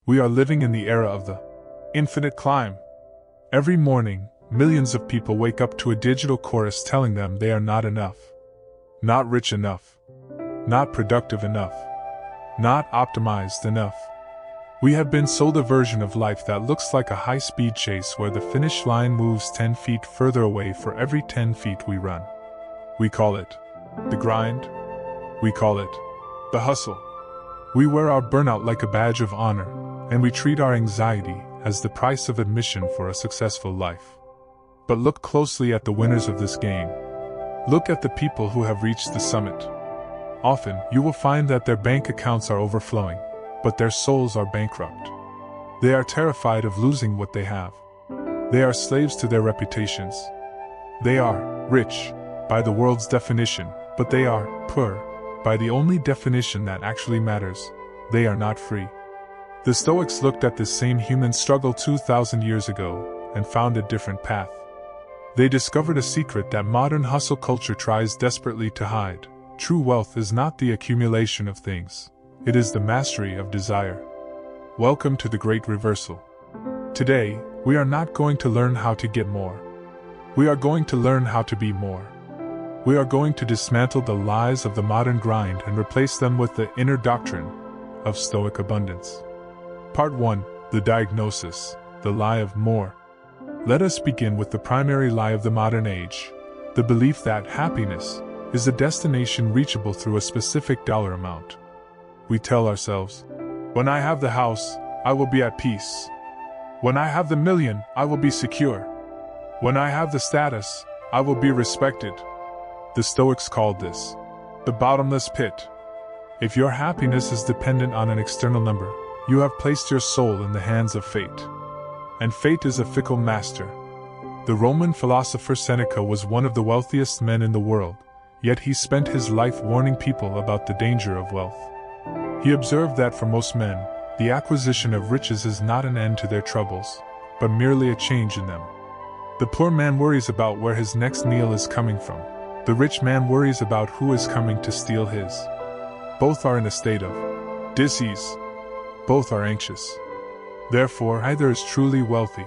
We are living in the era of the infinite climb. Every morning, millions of people wake up to a digital chorus telling them they are not enough. Not rich enough. Not productive enough. Not optimized enough. We have been sold a version of life that looks like a high-speed chase where the finish line moves 10 feet further away for every 10 feet we run. We call it the grind. We call it the hustle. We wear our burnout like a badge of honor, and we treat our anxiety as the price of admission for a successful life. But look closely at the winners of this game. Look at the people who have reached the summit. Often, you will find that their bank accounts are overflowing, but their souls are bankrupt. They are terrified of losing what they have. They are slaves to their reputations. They are rich by the world's definition, but they are poor by the only definition that actually matters. They are not free. The Stoics looked at this same human struggle 2,000 years ago and found a different path. They discovered a secret that modern hustle culture tries desperately to hide. True wealth is not the accumulation of things. It is the mastery of desire. Welcome to the Great Reversal. Today, we are not going to learn how to get more. We are going to learn how to be more. We are going to dismantle the lies of the modern grind and replace them with the inner doctrine of Stoic abundance. Part 1. The diagnosis, the lie of more. Let us begin with the primary lie of the modern age, the belief that happiness is a destination reachable through a specific dollar amount. We tell ourselves, when I have the house, I will be at peace. When I have the million, I will be secure. When I have the status, I will be respected. The Stoics called this the bottomless pit. If your happiness is dependent on an external number, you have placed your soul in the hands of fate. And fate is a fickle master. The Roman philosopher Seneca was one of the wealthiest men in the world, yet he spent his life warning people about the danger of wealth. He observed that for most men, the acquisition of riches is not an end to their troubles, but merely a change in them. The poor man worries about where his next meal is coming from. The rich man worries about who is coming to steal his. Both are in a state of dis-ease. Both are anxious. Therefore, neither is truly wealthy.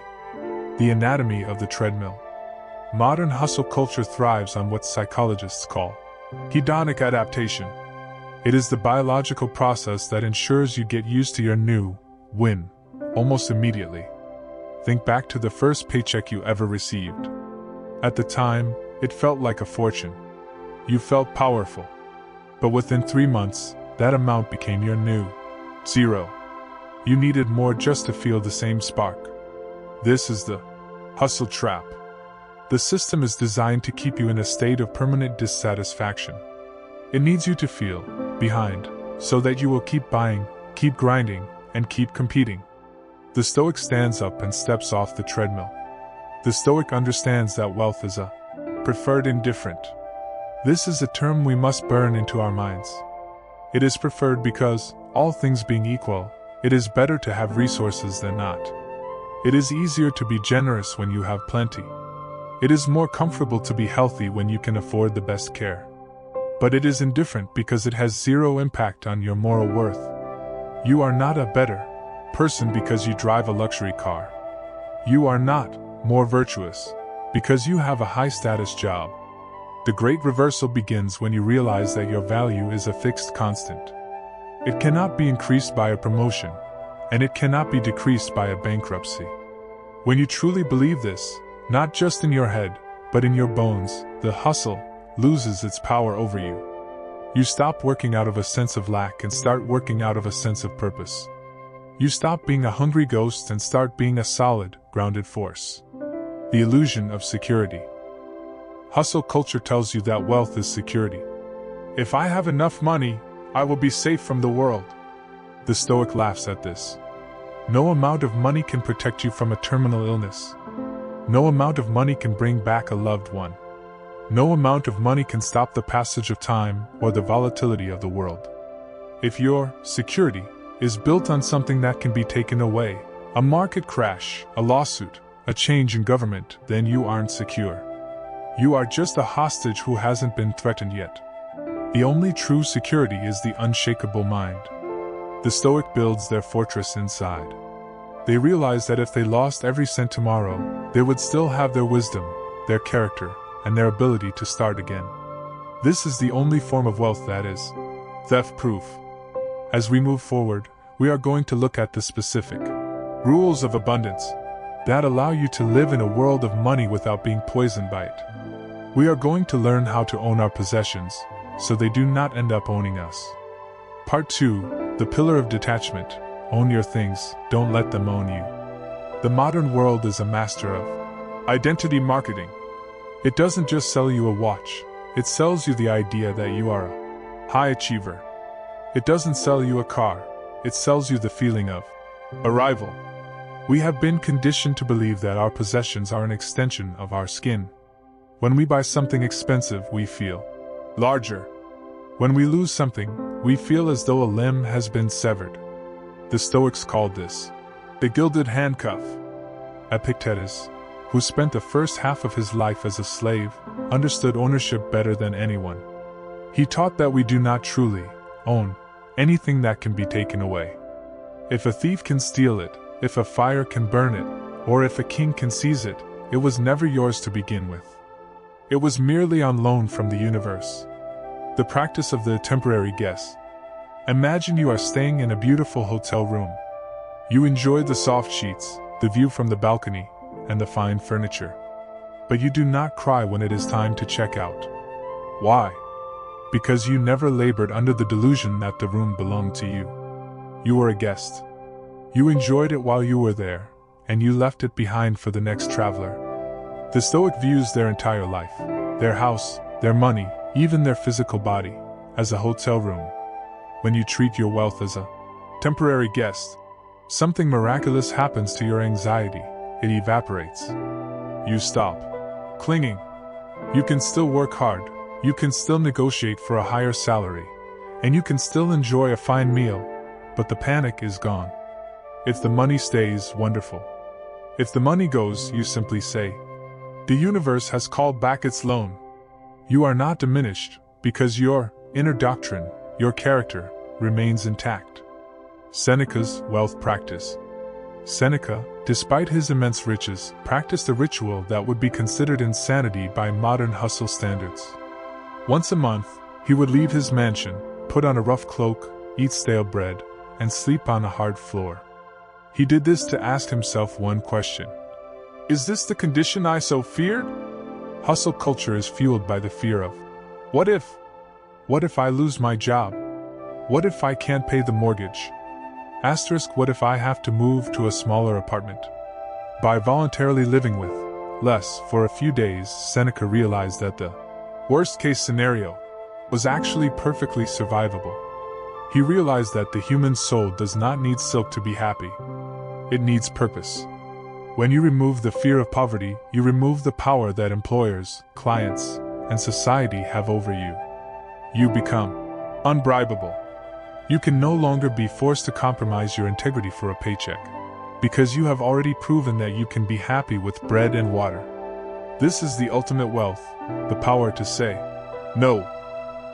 The anatomy of the treadmill. Modern hustle culture thrives on what psychologists call hedonic adaptation. It is the biological process that ensures you get used to your new win almost immediately. Think back to the first paycheck you ever received. At the time, it felt like a fortune. You felt powerful. But within 3 months, that amount became your new zero. You needed more just to feel the same spark. This is the hustle trap. The system is designed to keep you in a state of permanent dissatisfaction. It needs you to feel behind, so that you will keep buying, keep grinding, and keep competing. The Stoic stands up and steps off the treadmill. The Stoic understands that wealth is a preferred indifferent. This is a term we must burn into our minds. It is preferred because, all things being equal, it is better to have resources than not. It is easier to be generous when you have plenty. It is more comfortable to be healthy when you can afford the best care. But it is indifferent because it has zero impact on your moral worth. You are not a better person because you drive a luxury car. You are not more virtuous because you have a high-status job. The great reversal begins when you realize that your value is a fixed constant. It cannot be increased by a promotion, and it cannot be decreased by a bankruptcy. When you truly believe this, not just in your head, but in your bones, the hustle loses its power over you. You stop working out of a sense of lack and start working out of a sense of purpose. You stop being a hungry ghost and start being a solid, grounded force. The illusion of security. Hustle culture tells you that wealth is security. If I have enough money, I will be safe from the world. The Stoic laughs at this. No amount of money can protect you from a terminal illness. No amount of money can bring back a loved one. No amount of money can stop the passage of time or the volatility of the world. If your security is built on something that can be taken away, a market crash, a lawsuit, a change in government, then you aren't secure. You are just a hostage who hasn't been threatened yet. The only true security is the unshakable mind. The Stoic builds their fortress inside. They realize that if they lost every cent tomorrow, they would still have their wisdom, their character, and their ability to start again. This is the only form of wealth that is theft-proof. As we move forward, we are going to look at the specific rules of abundance that allow you to live in a world of money without being poisoned by it. We are going to learn how to own our possessions, so they do not end up owning us. Part 2, the pillar of detachment. Own your things, don't let them own you. The modern world is a master of identity marketing. It doesn't just sell you a watch, it sells you the idea that you are a high achiever. It doesn't sell you a car, it sells you the feeling of arrival. We have been conditioned to believe that our possessions are an extension of our skin. When we buy something expensive, we feel larger. When we lose something, we feel as though a limb has been severed. The Stoics called this the gilded handcuff. Epictetus, who spent the first half of his life as a slave, understood ownership better than anyone. He taught that we do not truly own anything that can be taken away. If a thief can steal it, if a fire can burn it, or if a king can seize it, it was never yours to begin with. It was merely on loan from the universe. The practice of the temporary guest. Imagine you are staying in a beautiful hotel room. You enjoy the soft sheets, the view from the balcony, and the fine furniture. But you do not cry when it is time to check out. Why? Because you never labored under the delusion that the room belonged to you. You were a guest. You enjoyed it while you were there, and you left it behind for the next traveler. The Stoic views their entire life, their house, their money, even their physical body, as a hotel room. When you treat your wealth as a temporary guest, something miraculous happens to your anxiety. It evaporates. You stop clinging. You can still work hard, you can still negotiate for a higher salary, and you can still enjoy a fine meal, but the panic is gone. If the money stays, wonderful. If the money goes, you simply say, the universe has called back its loan. You are not diminished, because your inner doctrine, your character, remains intact. Seneca's wealth practice. Seneca, despite his immense riches, practiced a ritual that would be considered insanity by modern hustle standards. Once a month, he would leave his mansion, put on a rough cloak, eat stale bread, and sleep on a hard floor. He did this to ask himself one question. Is this the condition I so feared? Hustle culture is fueled by the fear of, what if? What if I lose my job? What if I can't pay the mortgage? What if I have to move to a smaller apartment? By voluntarily living with less for a few days, Seneca realized that the worst-case scenario was actually perfectly survivable. He realized that the human soul does not need silk to be happy. It needs purpose. When you remove the fear of poverty, you remove the power that employers, clients, and society have over you. You become unbribable. You can no longer be forced to compromise your integrity for a paycheck, because you have already proven that you can be happy with bread and water. This is the ultimate wealth, the power to say no.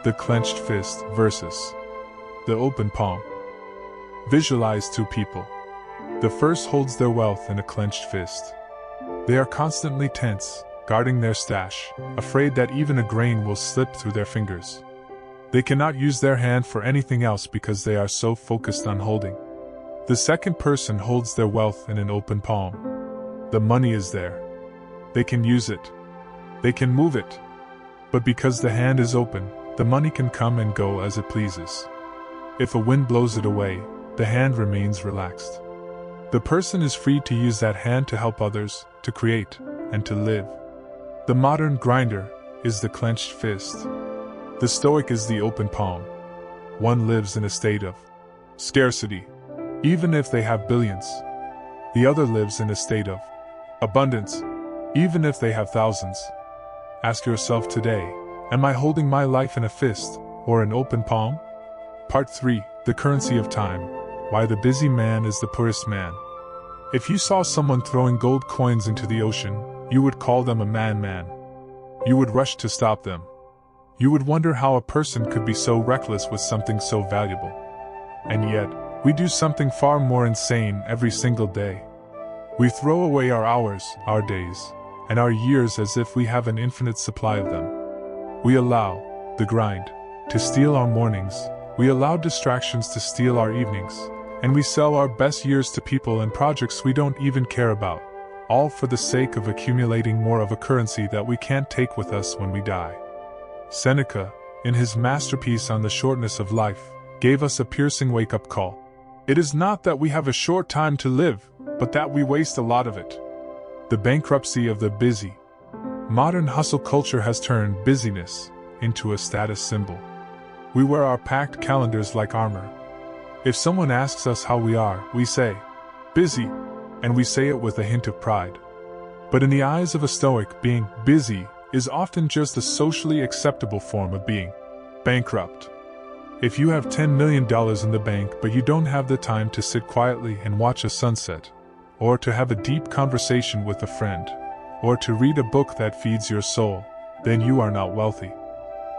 The clenched fist versus the open palm. Visualize two people. The first holds their wealth in a clenched fist. They are constantly tense, guarding their stash, afraid that even a grain will slip through their fingers. They cannot use their hand for anything else because they are so focused on holding. The second person holds their wealth in an open palm. The money is there. They can use it. They can move it. But because the hand is open, the money can come and go as it pleases. If a wind blows it away, the hand remains relaxed. The person is free to use that hand to help others, to create, and to live. The modern grinder is the clenched fist. The Stoic is the open palm. One lives in a state of scarcity, even if they have billions. The other lives in a state of abundance, even if they have thousands. Ask yourself today, am I holding my life in a fist, or an open palm? Part 3, the currency of time. Why the busy man is the poorest man. If you saw someone throwing gold coins into the ocean, you would call them a madman. You would rush to stop them. You would wonder how a person could be so reckless with something so valuable. And yet, We do something far more insane every single day. We throw away our hours, our days, and our years as if we have an infinite supply of them. We allow the grind to steal our mornings, we allow distractions to steal our evenings, and we sell our best years to people and projects we don't even care about, all for the sake of accumulating more of a currency that we can't take with us when we die. Seneca, in his masterpiece on the shortness of life, gave us a piercing wake-up call. It is not that we have a short time to live, but that we waste a lot of it. The bankruptcy of the busy. Modern hustle culture has turned busyness into a status symbol. We wear our packed calendars like armor. If someone asks us how we are, we say, busy, and we say it with a hint of pride. But in the eyes of a Stoic, being busy is often just a socially acceptable form of being bankrupt. If you have $10 million in the bank but you don't have the time to sit quietly and watch a sunset, or to have a deep conversation with a friend, or to read a book that feeds your soul, then you are not wealthy.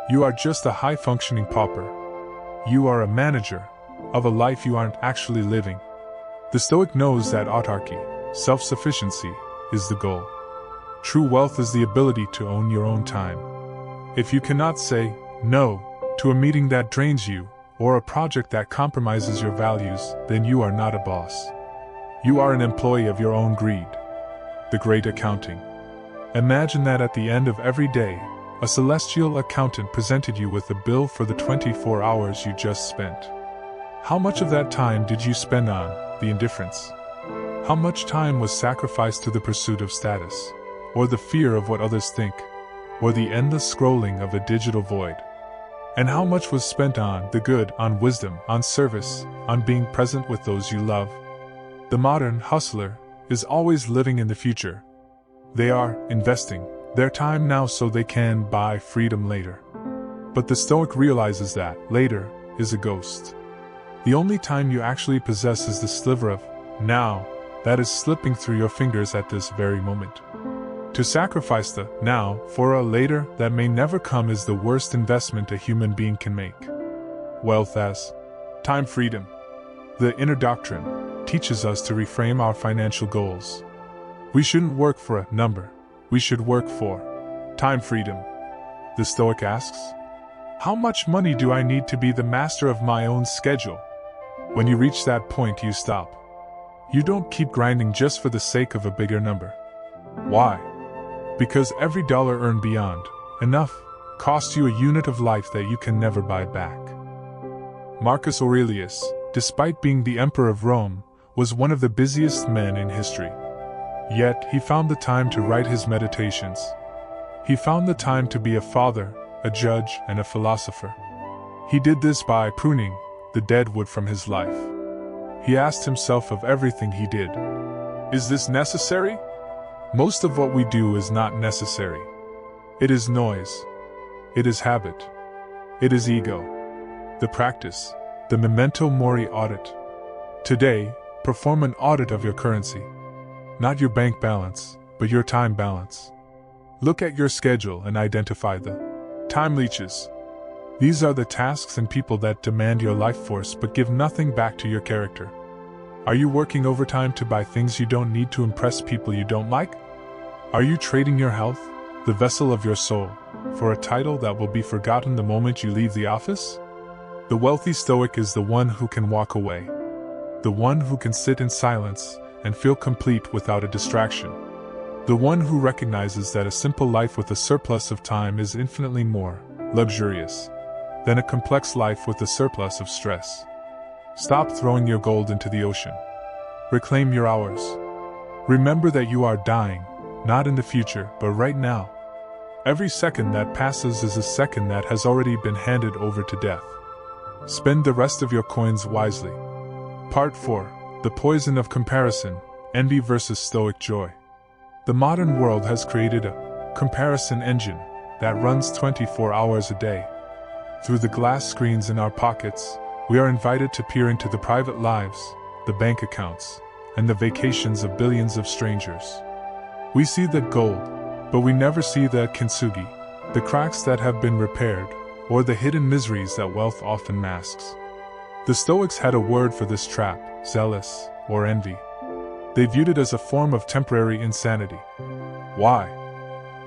You are just a high-functioning pauper. You are a manager of a life you aren't actually living. The Stoic knows that autarky, self-sufficiency, is the goal. True wealth is the ability to own your own time. If you cannot say no to a meeting that drains you, or a project that compromises your values, then you are not a boss. You are an employee of your own greed. The great accounting. Imagine that at the end of every day, a celestial accountant presented you with a bill for the 24 hours you just spent. How much of that time did you spend on the indifference? How much time was sacrificed to the pursuit of status, or the fear of what others think, or the endless scrolling of a digital void? And how much was spent on the good, on wisdom, on service, on being present with those you love? The modern hustler is always living in the future. They are investing their time now so they can buy freedom later. But the Stoic realizes that later is a ghost. The only time you actually possess is the sliver of now that is slipping through your fingers at this very moment. To sacrifice the now for a later that may never come is the worst investment a human being can make. Wealth as time freedom. The inner doctrine teaches us to reframe our financial goals. We shouldn't work for a number, we should work for time freedom. The Stoic asks, how much money do I need to be the master of my own schedule? When you reach that point, you stop. You don't keep grinding just for the sake of a bigger number. Why? Because every dollar earned beyond enough costs you a unit of life that you can never buy back. Marcus Aurelius, despite being the emperor of Rome, was one of the busiest men in history. Yet he found the time to write his meditations. He found the time to be a father, a judge, and a philosopher. He did this by pruning the dead wood from his life. He asked himself of everything he did, is this necessary? Most of what we do is not necessary. It is noise. It is habit. It is ego. The practice, the memento mori audit. Today, perform an audit of your currency. Not your bank balance, but your time balance. Look at your schedule and identify the time leeches. These are the tasks and people that demand your life force but give nothing back to your character. Are you working overtime to buy things you don't need to impress people you don't like? Are you trading your health, the vessel of your soul, for a title that will be forgotten the moment you leave the office? The wealthy Stoic is the one who can walk away. The one who can sit in silence and feel complete without a distraction. The one who recognizes that a simple life with a surplus of time is infinitely more luxurious than a complex life with a surplus of stress. Stop throwing your gold into the ocean. Reclaim your hours. Remember that you are dying, not in the future, but right now. Every second that passes is a second that has already been handed over to death. Spend the rest of your coins wisely. Part 4. The Poison of Comparison, Envy versus Stoic Joy. The modern world has created a comparison engine that runs 24 hours a day. Through the glass screens in our pockets, we are invited to peer into the private lives, the bank accounts, and the vacations of billions of strangers. We see the gold, but we never see the kintsugi, the cracks that have been repaired, or the hidden miseries that wealth often masks. The Stoics had a word for this trap, zealous, or envy. They viewed it as a form of temporary insanity. Why?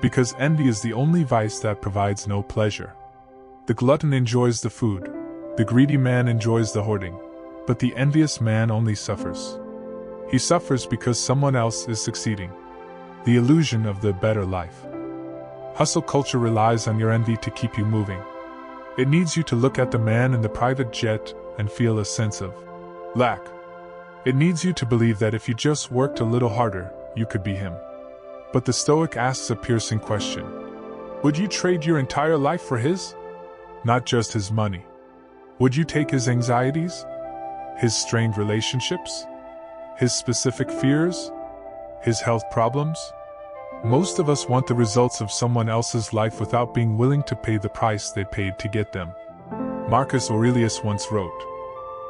Because envy is the only vice that provides no pleasure. The glutton enjoys the food, the greedy man enjoys the hoarding, but the envious man only suffers. He suffers because someone else is succeeding. The illusion of the better life. Hustle culture relies on your envy to keep you moving. It needs you to look at the man in the private jet and feel a sense of lack. It needs you to believe that if you just worked a little harder, you could be him. But the Stoic asks a piercing question. Would you trade your entire life for his? Not just his money. Would you take his anxieties? His strained relationships? His specific fears? His health problems? Most of us want the results of someone else's life without being willing to pay the price they paid to get them. Marcus Aurelius once wrote,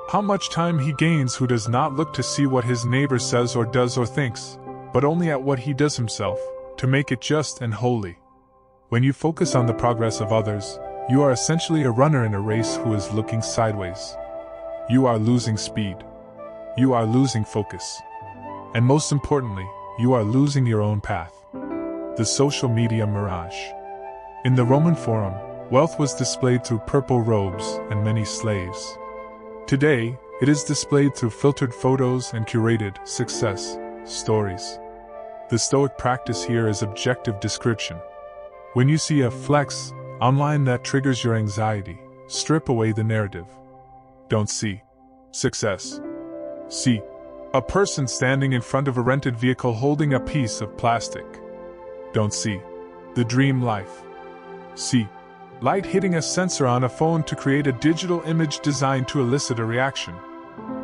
"How much time he gains who does not look to see what his neighbor says or does or thinks, but only at what he does himself, to make it just and holy." When you focus on the progress of others, you are essentially a runner in a race who is looking sideways. You are losing speed. You are losing focus. And most importantly, you are losing your own path. The social media mirage. In the Roman Forum, wealth was displayed through purple robes and many slaves. Today, it is displayed through filtered photos and curated success stories. The Stoic practice here is objective description. When you see a flex online that triggers your anxiety, strip away the narrative. Don't see success. See a person standing in front of a rented vehicle holding a piece of plastic. Don't see the dream life. See light hitting a sensor on a phone to create a digital image designed to elicit a reaction.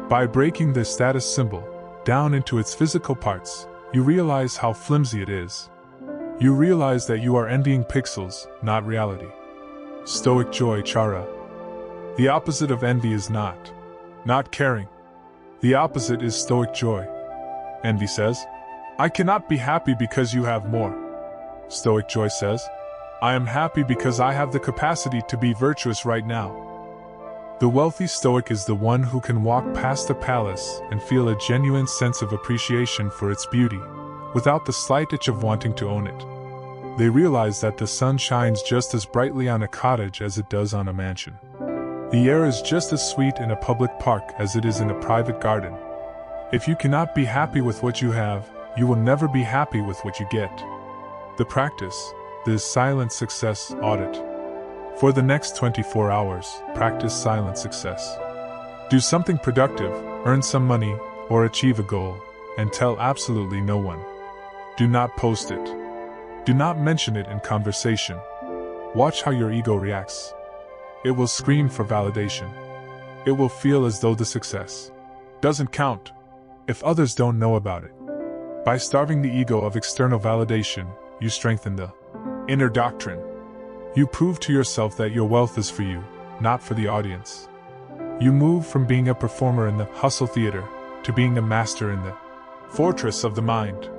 By breaking the status symbol down into its physical parts, you realize how flimsy it is. You realize that you are envying pixels, not reality. Stoic joy chara. The opposite of envy is not caring. The opposite is Stoic joy. Envy says, "I cannot be happy because you have more." Stoic joy says, "I am happy because I have the capacity to be virtuous right now." The wealthy Stoic is the one who can walk past a palace and feel a genuine sense of appreciation for its beauty, without the slight itch of wanting to own it. They realize that the sun shines just as brightly on a cottage as it does on a mansion. The air is just as sweet in a public park as it is in a private garden. If you cannot be happy with what you have, you will never be happy with what you get. The practice, the silent success audit. For the next 24 hours, practice silent success. Do something productive, earn some money, or achieve a goal, and tell absolutely no one. Do not post it. Do not mention it in conversation. Watch how your ego reacts. It will scream for validation. It will feel as though the success doesn't count if others don't know about it. By starving the ego of external validation, you strengthen the inner doctrine. You prove to yourself that your wealth is for you, not for the audience. You move from being a performer in the hustle theater to being a master in the fortress of the mind.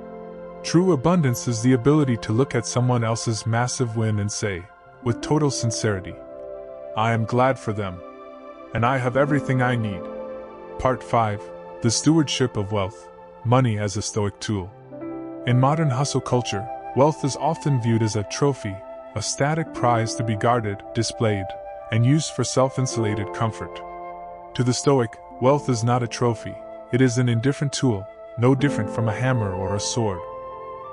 True abundance is the ability to look at someone else's massive win and say, with total sincerity, "I am glad for them, and I have everything I need." Part 5. The Stewardship of Wealth. Money as a Stoic Tool. In modern hustle culture, wealth is often viewed as a trophy, a static prize to be guarded, displayed, and used for self-insulated comfort. To the Stoic, wealth is not a trophy, it is an indifferent tool, no different from a hammer or a sword.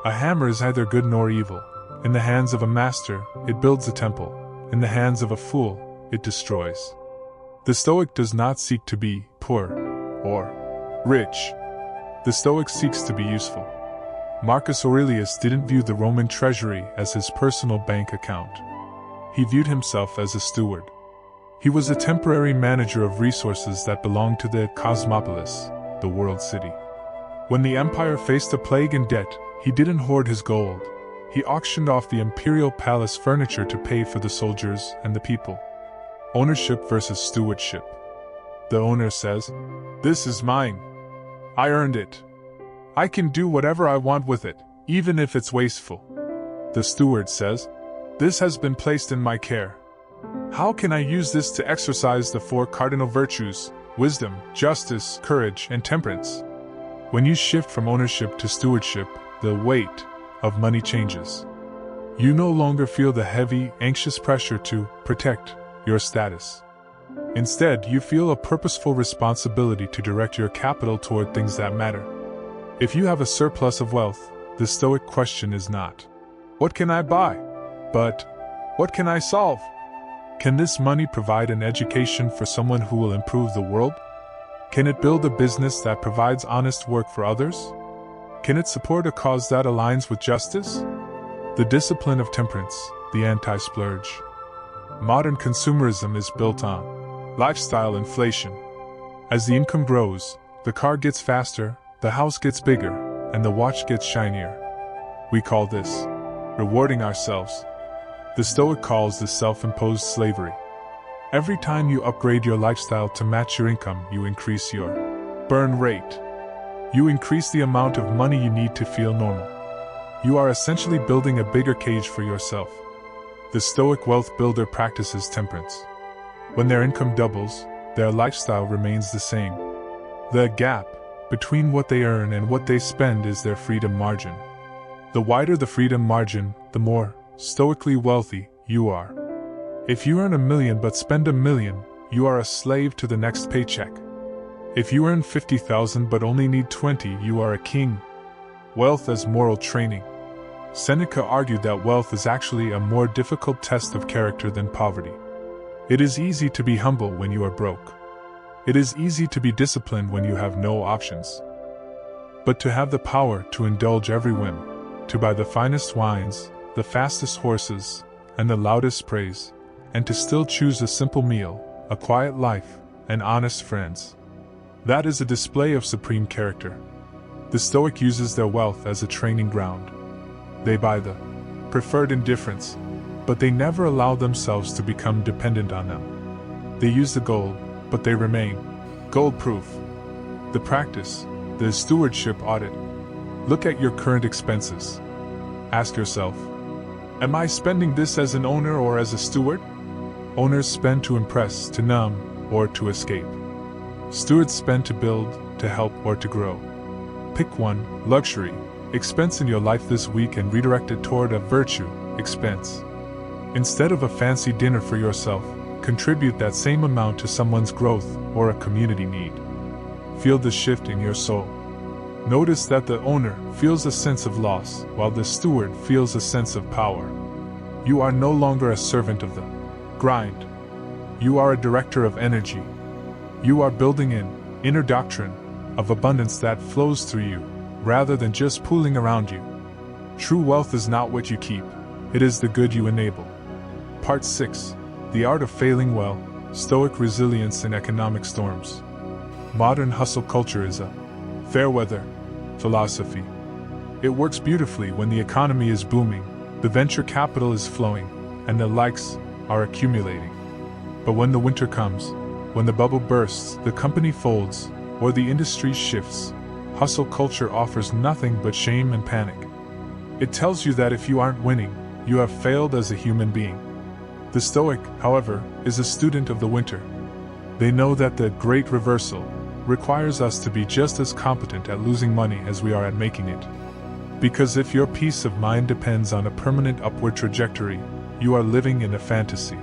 A hammer is neither good nor evil. In the hands of a master, it builds a temple. In the hands of a fool, it destroys. The Stoic does not seek to be poor or rich. The Stoic seeks to be useful. Marcus Aurelius didn't view the Roman treasury as his personal bank account. He viewed himself as a steward. He was a temporary manager of resources that belonged to the cosmopolis, the world city. When the empire faced a plague and debt, he didn't hoard his gold. He auctioned off the imperial palace furniture to pay for the soldiers and the people. Ownership versus stewardship. The owner says, "This is mine. I earned it. I can do whatever I want with it, even if it's wasteful." The steward says, "This has been placed in my care. How can I use this to exercise the 4 cardinal virtues, wisdom, justice, courage, and temperance. When you shift from ownership to stewardship, the weight of money changes. You no longer feel the heavy, anxious pressure to protect your status. Instead, you feel a purposeful responsibility to direct your capital toward things that matter. If you have a surplus of wealth, the Stoic question is not, "What can I buy?" but, "What can I solve?" Can this money provide an education for someone who will improve the world? Can it build a business that provides honest work for others? Can it support a cause that aligns with justice? The discipline of temperance, the anti-splurge. Modern consumerism is built on lifestyle inflation. As the income grows, the car gets faster, the house gets bigger, and the watch gets shinier. We call this rewarding ourselves. The Stoic calls this self-imposed slavery. Every time you upgrade your lifestyle to match your income, you increase your burn rate. You increase the amount of money you need to feel normal. You are essentially building a bigger cage for yourself. The Stoic wealth builder practices temperance. When their income doubles, their lifestyle remains the same. The gap between what they earn and what they spend is their freedom margin. The wider the freedom margin, the more stoically wealthy you are. If you earn $1 million but spend $1 million, you are a slave to the next paycheck. If you earn 50,000 but only need 20, you are a king. Wealth as moral training. Seneca argued that wealth is actually a more difficult test of character than poverty. It is easy to be humble when you are broke. It is easy to be disciplined when you have no options. But to have the power to indulge every whim, to buy the finest wines, the fastest horses, and the loudest praise, and to still choose a simple meal, a quiet life, and honest friends. That is a display of supreme character. The Stoic uses their wealth as a training ground. They buy the preferred indifference, but they never allow themselves to become dependent on them. They use the gold, but they remain gold-proof. The practice, the stewardship audit. Look at your current expenses. Ask yourself, am I spending this as an owner or as a steward? Owners spend to impress, to numb, or to escape. Stewards spend to build, to help, or to grow. Pick one, luxury, expense in your life this week and redirect it toward a virtue, expense. Instead of a fancy dinner for yourself, contribute that same amount to someone's growth or a community need. Feel the shift in your soul. Notice that the owner feels a sense of loss, while the steward feels a sense of power. You are no longer a servant of the grind. You are a director of energy. You are building an inner doctrine of abundance that flows through you, rather than just pooling around you. True wealth is not what you keep, it is the good you enable. Part 6. The Art of Failing Well, Stoic Resilience in Economic Storms. Modern hustle culture is a fair weather philosophy. It works beautifully when the economy is booming, the venture capital is flowing, and the likes are accumulating. But when the winter comes, when the bubble bursts, the company folds, or the industry shifts, hustle culture offers nothing but shame and panic. It tells you that if you aren't winning, you have failed as a human being. The Stoic, however, is a student of the winter. They know that the great reversal requires us to be just as competent at losing money as we are at making it. Because if your peace of mind depends on a permanent upward trajectory, you are living in a fantasy.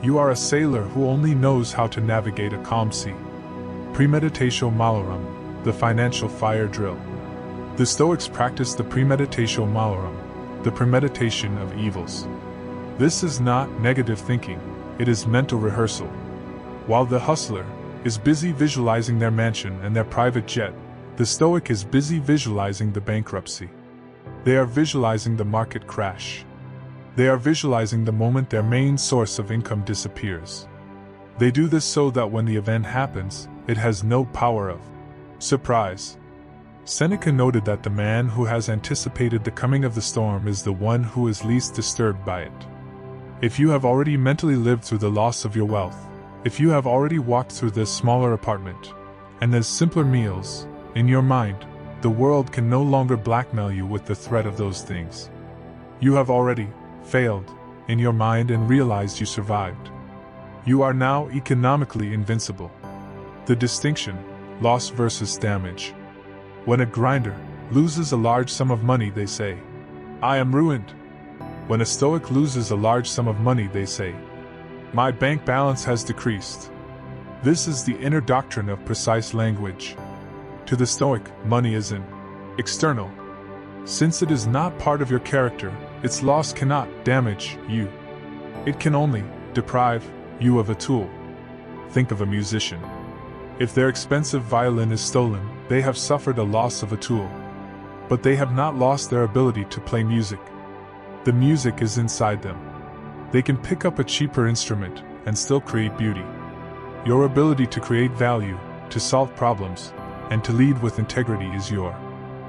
You are a sailor who only knows how to navigate a calm sea. Premeditatio malorum, the financial fire drill. The Stoics practice the premeditatio malorum, the premeditation of evils. This is not negative thinking, it is mental rehearsal. While the hustler is busy visualizing their mansion and their private jet, the Stoic is busy visualizing the bankruptcy. They are visualizing the market crash. They are visualizing the moment their main source of income disappears. They do this so that when the event happens, it has no power of surprise. Seneca noted that the man who has anticipated the coming of the storm is the one who is least disturbed by it. If you have already mentally lived through the loss of your wealth, if you have already walked through this smaller apartment, and the simpler meals, in your mind, the world can no longer blackmail you with the threat of those things. You have already failed in your mind and realized you survived. You are now economically invincible. The distinction, loss versus damage. When a grinder loses a large sum of money, they say, "I am ruined." When a Stoic loses a large sum of money, they say, "My bank balance has decreased." This is the inner doctrine of precise language. To the Stoic, money is an external. Since it is not part of your character, its loss cannot damage you. It can only deprive you of a tool. Think of a musician. If their expensive violin is stolen, they have suffered a loss of a tool. But they have not lost their ability to play music. The music is inside them. They can pick up a cheaper instrument and still create beauty. Your ability to create value, to solve problems, and to lead with integrity is your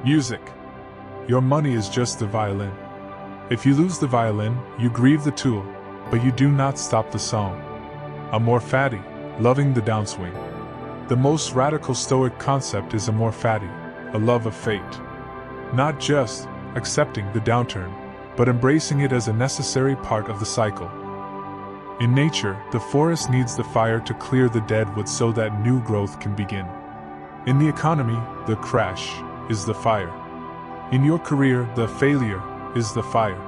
music. Your money is just the violin. If you lose the violin, you grieve the tool, but you do not stop the song. Amor fati, loving the downswing. The most radical Stoic concept is amor fati, a love of fate. Not just accepting the downturn, but embracing it as a necessary part of the cycle. In nature, the forest needs the fire to clear the dead wood so that new growth can begin. In the economy, the crash is the fire. In your career, the failure is the fire.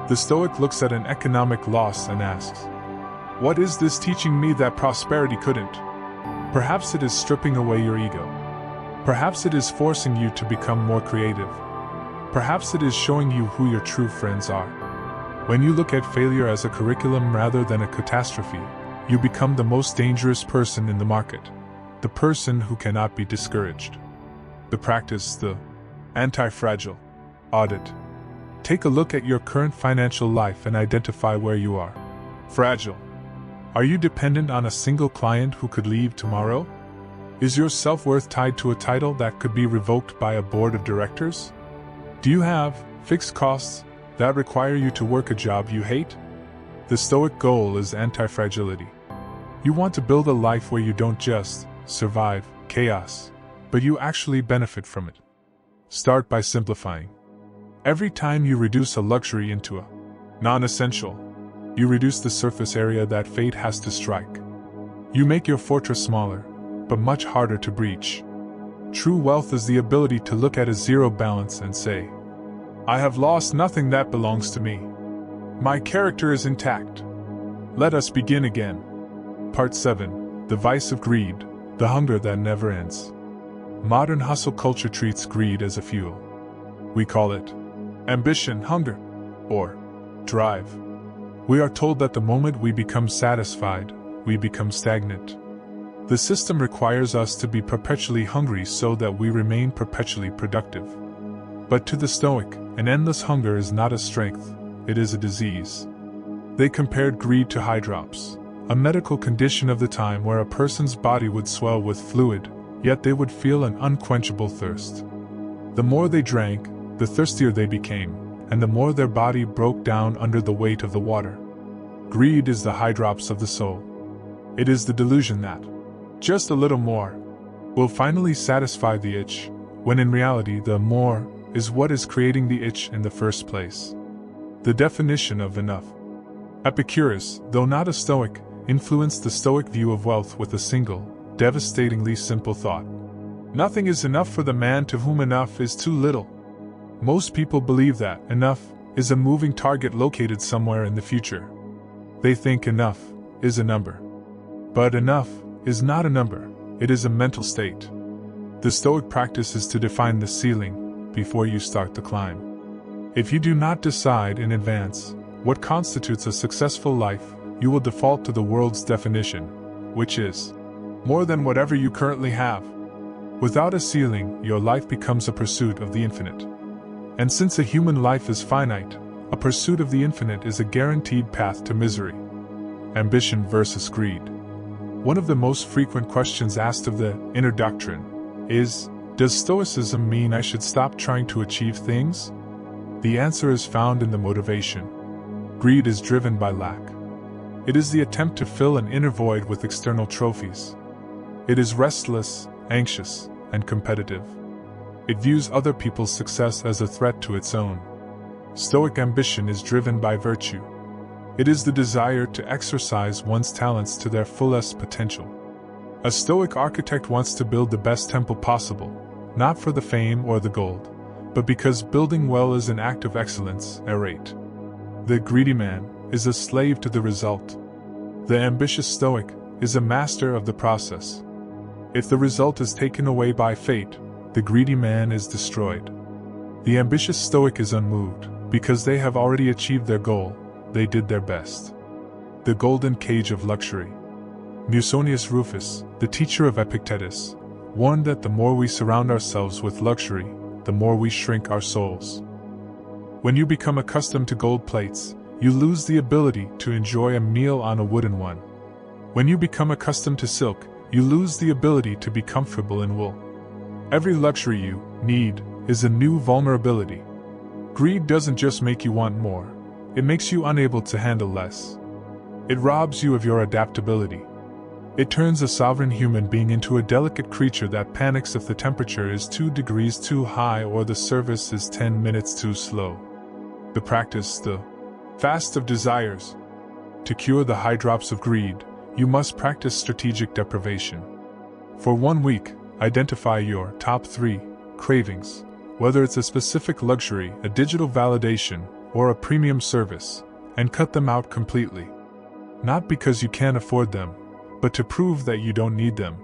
The Stoic looks at an economic loss and asks, "What is this teaching me that prosperity couldn't?" Perhaps it is stripping away your ego. Perhaps it is forcing you to become more creative. Perhaps it is showing you who your true friends are. When you look at failure as a curriculum rather than a catastrophe, you become the most dangerous person in the market, the person who cannot be discouraged. The practice, the anti-fragile audit. Take a look at your current financial life and identify where you are fragile. Are you dependent on a single client who could leave tomorrow? Is your self-worth tied to a title that could be revoked by a board of directors? Do you have fixed costs that require you to work a job you hate? The Stoic goal is anti-fragility. You want to build a life where you don't just survive chaos, but you actually benefit from it. Start by simplifying. Every time you reduce a luxury into a non-essential, you reduce the surface area that fate has to strike. You make your fortress smaller, but much harder to breach. True wealth is the ability to look at a zero balance and say, "I have lost nothing that belongs to me. My character is intact." Let us begin again. Part 7. The Vice of Greed, the Hunger That Never Ends. Modern hustle culture treats greed as a fuel. We call it ambition, hunger, or drive. We are told that the moment we become satisfied, we become stagnant. The system requires us to be perpetually hungry so that we remain perpetually productive. But to the Stoic, an endless hunger is not a strength, it is a disease. They compared greed to hydrops, a medical condition of the time where a person's body would swell with fluid, yet they would feel an unquenchable thirst. The more they drank, the thirstier they became, and the more their body broke down under the weight of the water. Greed is the hydrops of the soul. It is the delusion that just a little more will finally satisfy the itch, when in reality the more is what is creating the itch in the first place. The definition of enough. Epictetus, though not a Stoic, influenced the Stoic view of wealth with a single, devastatingly simple thought. Nothing is enough for the man to whom enough is too little. Most people believe that enough is a moving target located somewhere in the future. They think enough is a number. But enough is not a number, it is a mental state. The Stoic practice is to define the ceiling before you start the climb. If you do not decide in advance what constitutes a successful life, you will default to the world's definition, which is more than whatever you currently have. Without a ceiling, your life becomes a pursuit of the infinite. And since a human life is finite, a pursuit of the infinite is a guaranteed path to misery. Ambition versus greed. One of the most frequent questions asked of the inner doctrine is, does Stoicism mean I should stop trying to achieve things? The answer is found in the motivation. Greed is driven by lack. It is the attempt to fill an inner void with external trophies. It is restless, anxious, and competitive. It views other people's success as a threat to its own. Stoic ambition is driven by virtue. It is the desire to exercise one's talents to their fullest potential. A Stoic architect wants to build the best temple possible, not for the fame or the gold, but because building well is an act of excellence. Errate. The greedy man is a slave to the result. The ambitious Stoic is a master of the process. If the result is taken away by fate, the greedy man is destroyed. The ambitious Stoic is unmoved, because they have already achieved their goal, they did their best. The golden cage of luxury. Musonius Rufus, the teacher of Epictetus, warned that the more we surround ourselves with luxury, the more we shrink our souls. When you become accustomed to gold plates, you lose the ability to enjoy a meal on a wooden one. When you become accustomed to silk, you lose the ability to be comfortable in wool. Every luxury you need is a new vulnerability. Greed doesn't just make you want more, it makes you unable to handle less. It robs you of your adaptability. It turns a sovereign human being into a delicate creature that panics if the temperature is 2 degrees too high or the service is 10 minutes too slow. The practice, the fast of desires. To cure the high drops of greed, you must practice strategic deprivation. For 1 week, identify your top 3 cravings, whether it's a specific luxury, a digital validation, or a premium service, and cut them out completely. Not because you can't afford them, but to prove that you don't need them.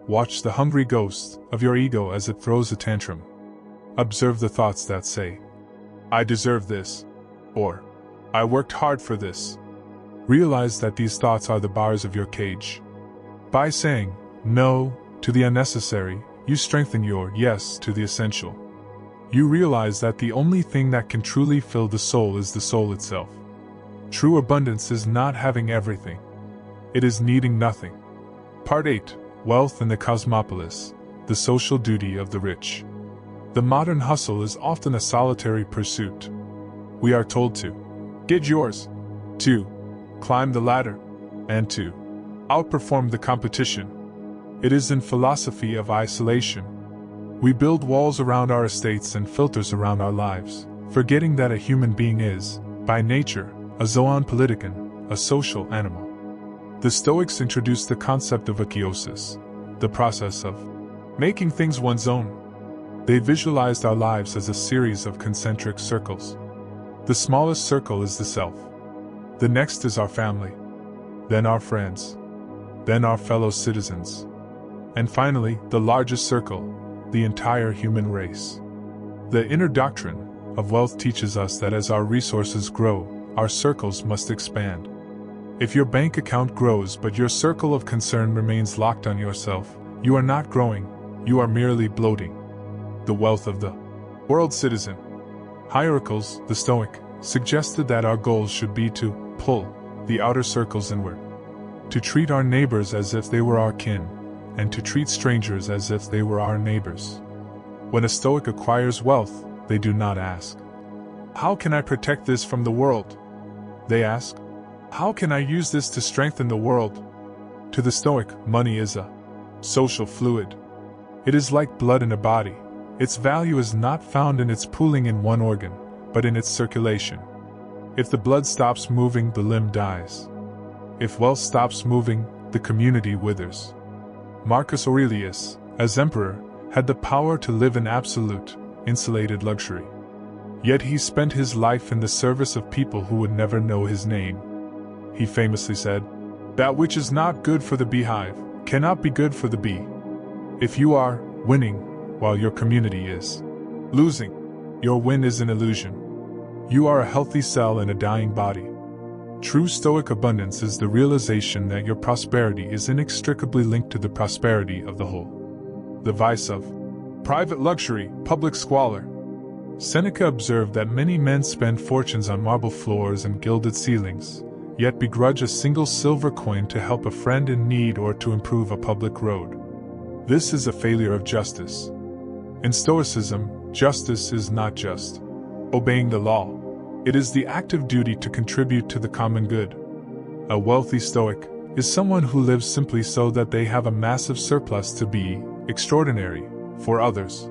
Watch the hungry ghost of your ego as it throws a tantrum. Observe the thoughts that say, "I deserve this," or "I worked hard for this." Realize that these thoughts are the bars of your cage. By saying no to the unnecessary, you strengthen your yes to the essential. You realize that the only thing that can truly fill the soul is the soul itself. True abundance is not having everything. It is needing nothing. Part 8. Wealth in the Cosmopolis, the social duty of the rich. The modern hustle is often a solitary pursuit. We are told to get yours, to climb the ladder, and to outperform the competition. It is in philosophy of isolation. We build walls around our estates and filters around our lives, forgetting that a human being is, by nature, a zoon politikon, a social animal. The Stoics introduced the concept of akiosis, the process of making things one's own. They visualized our lives as a series of concentric circles. The smallest circle is the self. The next is our family. Then our friends. Then our fellow citizens. And finally, the largest circle, the entire human race. The inner doctrine of wealth teaches us that as our resources grow, our circles must expand. If your bank account grows but your circle of concern remains locked on yourself, you are not growing, you are merely bloating. The wealth of the world citizen. Hierarchals, the Stoic, suggested that our goals should be to pull the outer circles inward, to treat our neighbors as if they were our kin, and to treat strangers as if they were our neighbors. When a Stoic acquires wealth, they do not ask, "How can I protect this from the world?" They ask, "How can I use this to strengthen the world?" To the Stoic, money is a social fluid. It is like blood in a body. Its value is not found in its pooling in one organ, but in its circulation. If the blood stops moving, the limb dies. If wealth stops moving, the community withers. Marcus Aurelius, as emperor, had the power to live in absolute, insulated luxury. Yet he spent his life in the service of people who would never know his name. He famously said, "That which is not good for the beehive cannot be good for the bee." If you are winning while your community is losing, your win is an illusion. You are a healthy cell in a dying body. True Stoic abundance is the realization that your prosperity is inextricably linked to the prosperity of the whole. The vice of private luxury, public squalor. Seneca observed that many men spend fortunes on marble floors and gilded ceilings, yet begrudge a single silver coin to help a friend in need or to improve a public road. This is a failure of justice. In Stoicism, justice is not just obeying the law. It is the active duty to contribute to the common good. A wealthy Stoic is someone who lives simply so that they have a massive surplus to be extraordinary for others.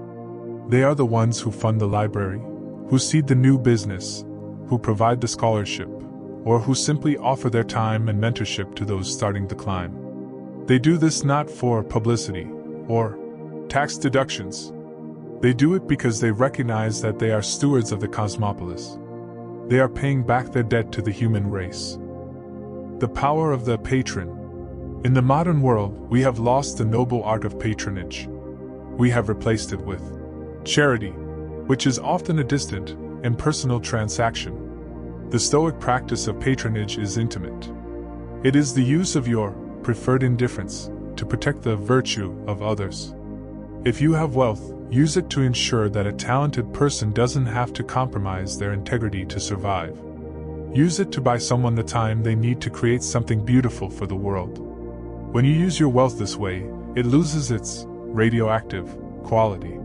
They are the ones who fund the library, who seed the new business, who provide the scholarship, or who simply offer their time and mentorship to those starting the climb. They do this not for publicity or tax deductions. They do it because they recognize that they are stewards of the cosmopolis. They are paying back their debt to the human race. The power of the patron. In the modern world, we have lost the noble art of patronage. We have replaced it with charity, which is often a distant, impersonal transaction. The Stoic practice of patronage is intimate. It is the use of your preferred indifference to protect the virtue of others. If you have wealth, use it to ensure that a talented person doesn't have to compromise their integrity to survive. Use it to buy someone the time they need to create something beautiful for the world. When you use your wealth this way, it loses its radioactive quality.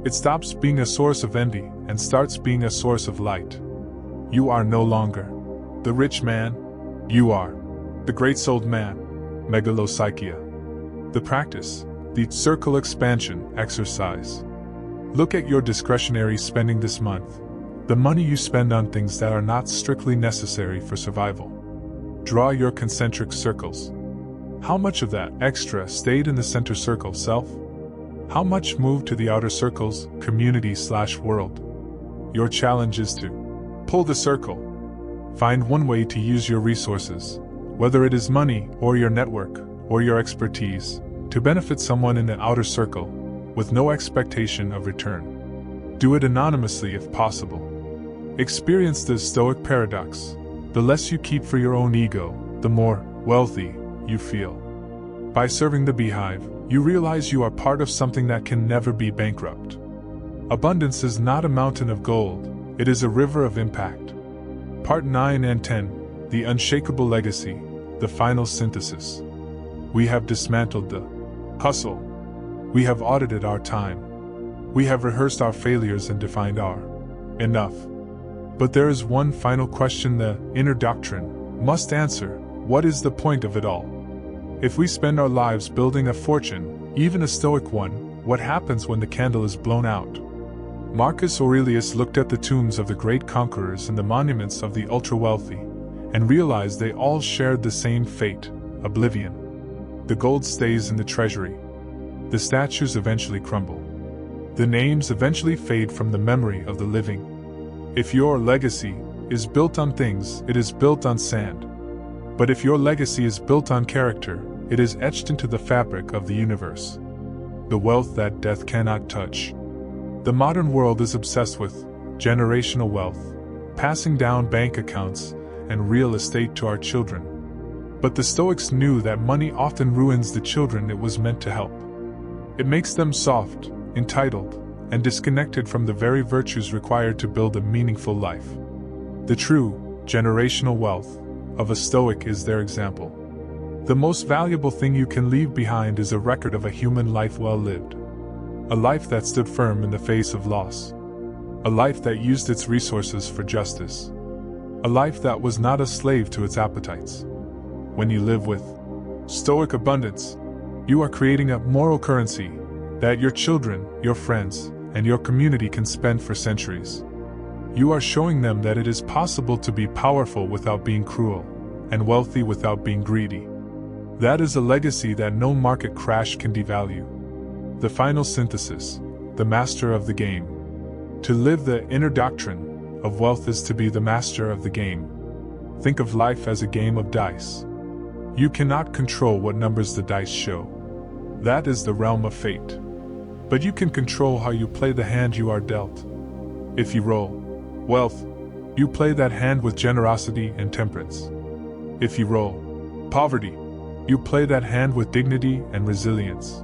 It stops being a source of envy and starts being a source of light. You are no longer the rich man. You are the great-souled man, megalopsychia. The practice, the circle expansion exercise. Look at your discretionary spending this month, the money you spend on things that are not strictly necessary for survival. Draw your concentric circles. How much of that extra stayed in the center circle, self? How much moved to the outer circles, community/world? Your challenge is to pull the circle. Find one way to use your resources, whether it is money or your network or your expertise, to benefit someone in the outer circle, with no expectation of return. Do it anonymously if possible. Experience the Stoic paradox. The less you keep for your own ego, the more wealthy you feel. By serving the beehive, you realize you are part of something that can never be bankrupt. Abundance is not a mountain of gold, it is a river of impact. Part 9 and 10, The Unshakable Legacy, the Final Synthesis. We have dismantled the hustle. We have audited our time. We have rehearsed our failures and defined our enough. But there is one final question the inner doctrine must answer: what is the point of it all? If we spend our lives building a fortune, even a Stoic one, what happens when the candle is blown out? Marcus Aurelius looked at the tombs of the great conquerors and the monuments of the ultra-wealthy, and realized they all shared the same fate: oblivion. The gold stays in the treasury. The statues eventually crumble. The names eventually fade from the memory of the living. If your legacy is built on things, it is built on sand. But if your legacy is built on character, it is etched into the fabric of the universe. The wealth that death cannot touch. The modern world is obsessed with generational wealth, passing down bank accounts and real estate to our children. But the Stoics knew that money often ruins the children it was meant to help. It makes them soft, entitled, and disconnected from the very virtues required to build a meaningful life. The true, generational wealth of a Stoic is their example. The most valuable thing you can leave behind is a record of a human life well lived. A life that stood firm in the face of loss. A life that used its resources for justice. A life that was not a slave to its appetites. When you live with Stoic abundance, you are creating a moral currency that your children, your friends, and your community can spend for centuries. You are showing them that it is possible to be powerful without being cruel, and wealthy without being greedy. That is a legacy that no market crash can devalue. The final synthesis, the master of the game. To live the inner doctrine of wealth is to be the master of the game. Think of life as a game of dice. You cannot control what numbers the dice show. That is the realm of fate. But you can control how you play the hand you are dealt. If you roll wealth, you play that hand with generosity and temperance. If you roll poverty, you play that hand with dignity and resilience.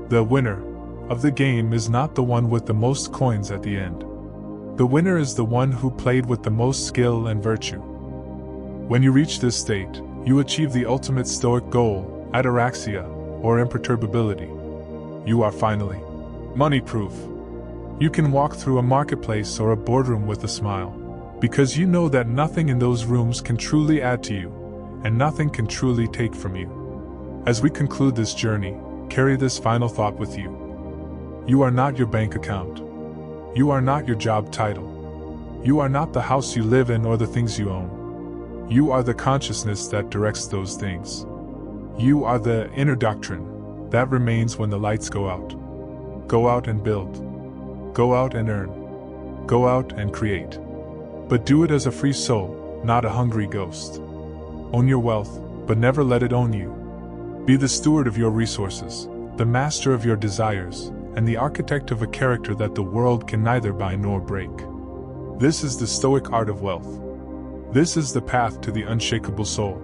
The winner of the game is not the one with the most coins at the end. The winner is the one who played with the most skill and virtue. When you reach this state, you achieve the ultimate Stoic goal, ataraxia, or imperturbability. You are finally money-proof. You can walk through a marketplace or a boardroom with a smile, because you know that nothing in those rooms can truly add to you, and nothing can truly take from you. As we conclude this journey, carry this final thought with you. You are not your bank account. You are not your job title. You are not the house you live in or the things you own. You are the consciousness that directs those things. You are the inner doctrine that remains when the lights go out. Go out and build. Go out and earn. Go out and create. But do it as a free soul, not a hungry ghost. Own your wealth, but never let it own you. Be the steward of your resources, the master of your desires, and the architect of a character that the world can neither buy nor break. This is the Stoic art of wealth. This is the path to the unshakable soul.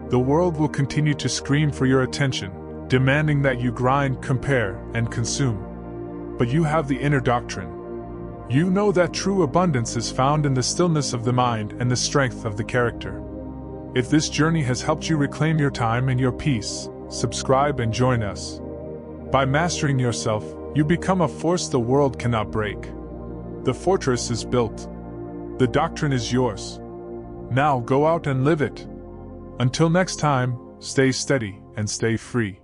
The world will continue to scream for your attention, demanding that you grind, compare, and consume. But you have the inner doctrine. You know that true abundance is found in the stillness of the mind and the strength of the character. If this journey has helped you reclaim your time and your peace, subscribe and join us. By mastering yourself, you become a force the world cannot break. The fortress is built. The doctrine is yours. Now go out and live it. Until next time, stay steady and stay free.